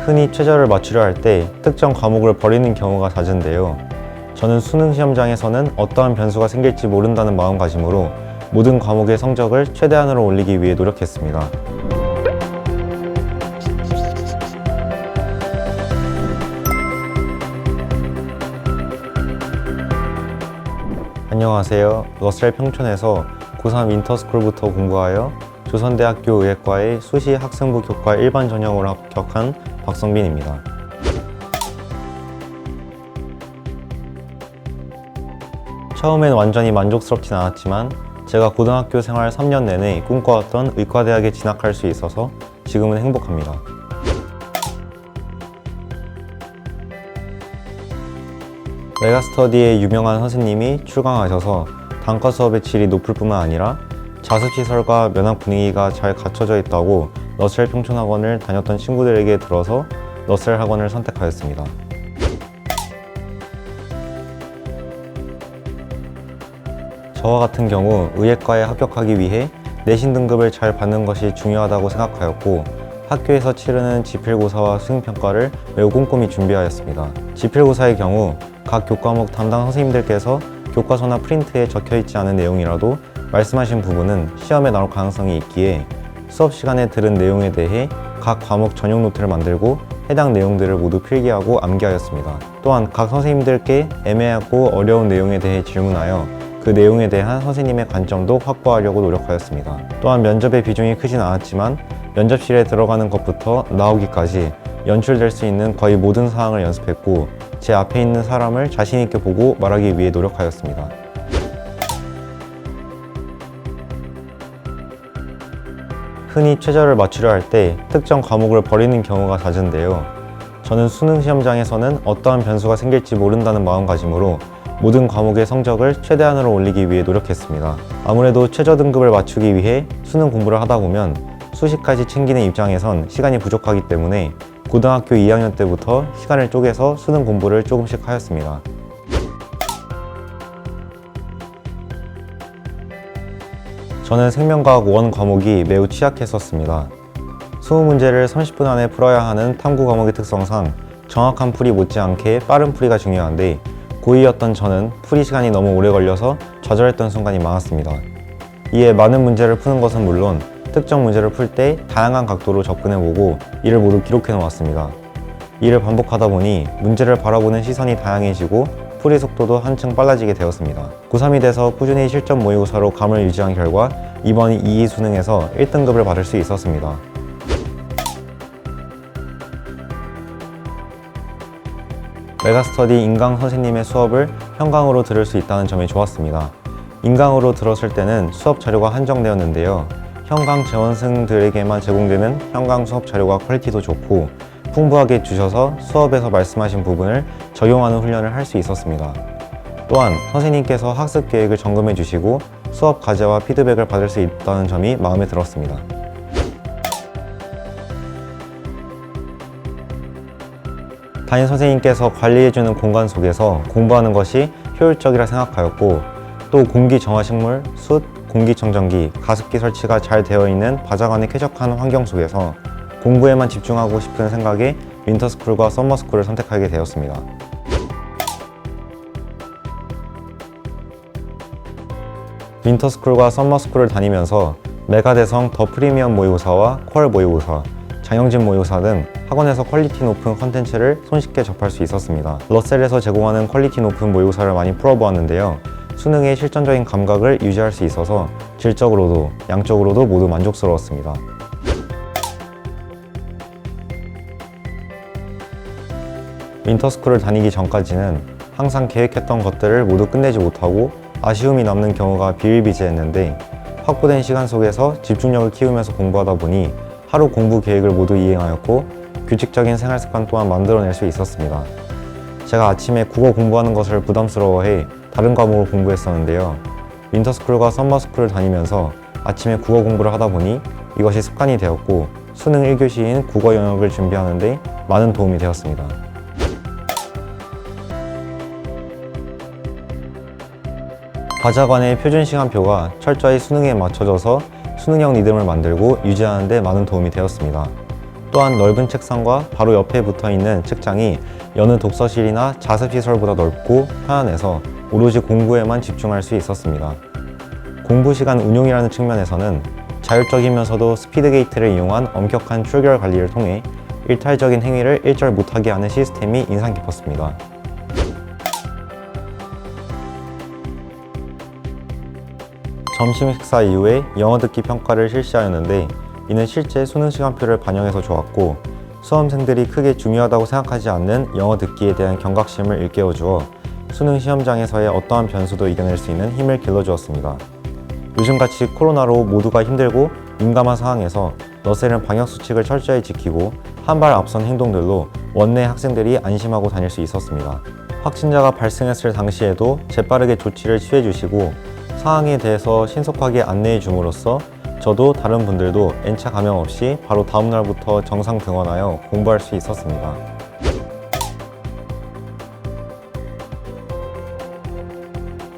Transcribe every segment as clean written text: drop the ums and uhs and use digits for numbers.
흔히 최저를 맞추려 할 때 특정 과목을 버리는 경우가 잦은데요. 저는 수능 시험장에서는 어떠한 변수가 생길지 모른다는 마음가짐으로 모든 과목의 성적을 최대한으로 올리기 위해 노력했습니다. 안녕하세요. 러셀 평촌에서 고3 인터스쿨부터 공부하여 조선대학교 의예과의 수시 학생부 교과 일반 전형으로 합격한 박성빈입니다. 처음엔 완전히 만족스럽진 않았지만 제가 고등학교 생활 3년 내내 꿈꿔왔던 의과대학에 진학할 수 있어서 지금은 행복합니다. 메가스터디의 유명한 선생님이 출강하셔서 단과 수업의 질이 높을 뿐만 아니라 자습시설과 면학 분위기가 잘 갖춰져 있다고 러셀 평촌학원을 다녔던 친구들에게 들어서 러셀 학원을 선택하였습니다. 저와 같은 경우 의예과에 합격하기 위해 내신 등급을 잘 받는 것이 중요하다고 생각하였고 학교에서 치르는 지필고사와 수행평가를 매우 꼼꼼히 준비하였습니다. 지필고사의 경우 각 교과목 담당 선생님들께서 교과서나 프린트에 적혀있지 않은 내용이라도 말씀하신 부분은 시험에 나올 가능성이 있기에 수업 시간에 들은 내용에 대해 각 과목 전용 노트를 만들고 해당 내용들을 모두 필기하고 암기하였습니다. 또한 각 선생님들께 애매하고 어려운 내용에 대해 질문하여 그 내용에 대한 선생님의 관점도 확보하려고 노력하였습니다. 또한 면접의 비중이 크진 않았지만 면접실에 들어가는 것부터 나오기까지 연출될 수 있는 거의 모든 사항을 연습했고 제 앞에 있는 사람을 자신 있게 보고 말하기 위해 노력하였습니다. 흔히 최저를 맞추려 할 때 특정 과목을 버리는 경우가 잦은데요. 저는 수능 시험장에서는 어떠한 변수가 생길지 모른다는 마음가짐으로 모든 과목의 성적을 최대한으로 올리기 위해 노력했습니다. 아무래도 최저 등급을 맞추기 위해 수능 공부를 하다 보면 수시까지 챙기는 입장에선 시간이 부족하기 때문에 고등학교 2학년 때부터 시간을 쪼개서 수능 공부를 조금씩 하였습니다. 저는 생명과학 원 과목이 매우 취약했었습니다. 20문제를 30분 안에 풀어야 하는 탐구 과목의 특성상 정확한 풀이 못지않게 빠른 풀이가 중요한데 고2였던 저는 풀이 시간이 너무 오래 걸려서 좌절했던 순간이 많았습니다. 이에 많은 문제를 푸는 것은 물론 특정 문제를 풀 때 다양한 각도로 접근해보고 이를 모두 기록해 놓았습니다. 이를 반복하다 보니 문제를 바라보는 시선이 다양해지고 풀이 속도도 한층 빨라지게 되었습니다. 고3이 돼서 꾸준히 실전 모의고사로 감을 유지한 결과 이번 2기 수능에서 1등급을 받을 수 있었습니다. 메가스터디 인강 선생님의 수업을 현강으로 들을 수 있다는 점이 좋았습니다. 인강으로 들었을 때는 수업 자료가 한정되었는데요. 현강 재원생들에게만 제공되는 현강 수업 자료가 퀄리티도 좋고 풍부하게 주셔서 수업에서 말씀하신 부분을 적용하는 훈련을 할 수 있었습니다. 또한 선생님께서 학습 계획을 점검해 주시고 수업 과제와 피드백을 받을 수 있다는 점이 마음에 들었습니다. 담임 선생님께서 관리해주는 공간 속에서 공부하는 것이 효율적이라 생각하였고 또 공기 정화식물, 숯, 공기청정기, 가습기 설치가 잘 되어 있는 바자관의 쾌적한 환경 속에서 공부에만 집중하고 싶은 생각에 윈터스쿨과 썸머스쿨을 선택하게 되었습니다. 윈터스쿨과 썸머스쿨을 다니면서 메가대성 더 프리미엄 모의고사와 퀄 모의고사, 장영진 모의고사 등 학원에서 퀄리티 높은 컨텐츠를 손쉽게 접할 수 있었습니다. 러셀에서 제공하는 퀄리티 높은 모의고사를 많이 풀어보았는데요. 수능의 실전적인 감각을 유지할 수 있어서 질적으로도 양적으로도 모두 만족스러웠습니다. 윈터스쿨을 다니기 전까지는 항상 계획했던 것들을 모두 끝내지 못하고 아쉬움이 남는 경우가 비일비재했는데 확보된 시간 속에서 집중력을 키우면서 공부하다 보니 하루 공부 계획을 모두 이행하였고 규칙적인 생활 습관 또한 만들어낼 수 있었습니다. 제가 아침에 국어 공부하는 것을 부담스러워해 다른 과목을 공부했었는데요. 윈터스쿨과 썸머스쿨을 다니면서 아침에 국어 공부를 하다 보니 이것이 습관이 되었고 수능 1교시인 국어 영역을 준비하는 데 많은 도움이 되었습니다. 바자관의 표준 시간표가 철저히 수능에 맞춰져서 수능형 리듬을 만들고 유지하는 데 많은 도움이 되었습니다. 또한 넓은 책상과 바로 옆에 붙어있는 책장이 여느 독서실이나 자습시설보다 넓고 편안해서 오로지 공부에만 집중할 수 있었습니다. 공부 시간 운용이라는 측면에서는 자율적이면서도 스피드게이트를 이용한 엄격한 출결 관리를 통해 일탈적인 행위를 일절 못하게 하는 시스템이 인상 깊었습니다. 점심 식사 이후에 영어 듣기 평가를 실시하였는데 이는 실제 수능 시간표를 반영해서 좋았고 수험생들이 크게 중요하다고 생각하지 않는 영어 듣기에 대한 경각심을 일깨워주어 수능 시험장에서의 어떠한 변수도 이겨낼 수 있는 힘을 길러주었습니다. 요즘같이 코로나로 모두가 힘들고 민감한 상황에서 러셀은 방역수칙을 철저히 지키고 한 발 앞선 행동들로 원내 학생들이 안심하고 다닐 수 있었습니다. 확진자가 발생했을 당시에도 재빠르게 조치를 취해주시고 상황에 대해서 신속하게 안내해 줌으로써 저도 다른 분들도 N차 감염 없이 바로 다음 날부터 정상 등원하여 공부할 수 있었습니다.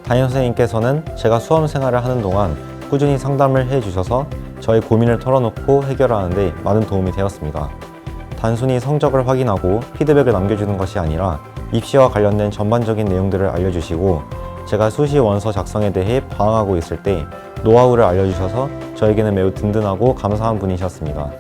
담임선생님께서는 제가 수험 생활을 하는 동안 꾸준히 상담을 해주셔서 저의 고민을 털어놓고 해결하는데 많은 도움이 되었습니다. 단순히 성적을 확인하고 피드백을 남겨주는 것이 아니라 입시와 관련된 전반적인 내용들을 알려주시고 제가 수시 원서 작성에 대해 방황하고 있을 때 노하우를 알려주셔서 저에게는 매우 든든하고 감사한 분이셨습니다.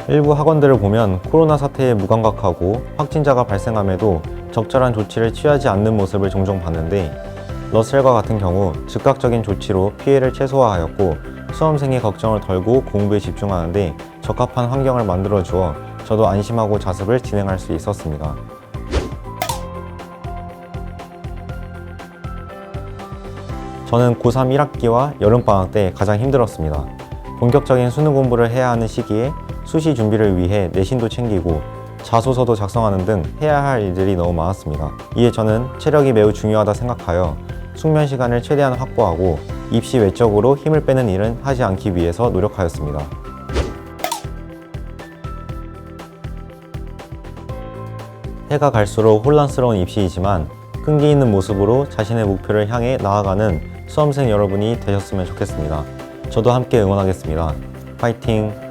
일부 학원들을 보면 코로나 사태에 무감각하고 확진자가 발생함에도 적절한 조치를 취하지 않는 모습을 종종 봤는데 러셀과 같은 경우 즉각적인 조치로 피해를 최소화하였고 수험생의 걱정을 덜고 공부에 집중하는데 적합한 환경을 만들어 주어 저도 안심하고 자습을 진행할 수 있었습니다. 저는 고3 1학기와 여름방학 때 가장 힘들었습니다. 본격적인 수능 공부를 해야 하는 시기에 수시 준비를 위해 내신도 챙기고 자소서도 작성하는 등 해야 할 일들이 너무 많았습니다. 이에 저는 체력이 매우 중요하다 생각하여 숙면 시간을 최대한 확보하고 입시 외적으로 힘을 빼는 일은 하지 않기 위해서 노력하였습니다. 해가 갈수록 혼란스러운 입시이지만 끈기 있는 모습으로 자신의 목표를 향해 나아가는 수험생 여러분이 되셨으면 좋겠습니다. 저도 함께 응원하겠습니다. 파이팅!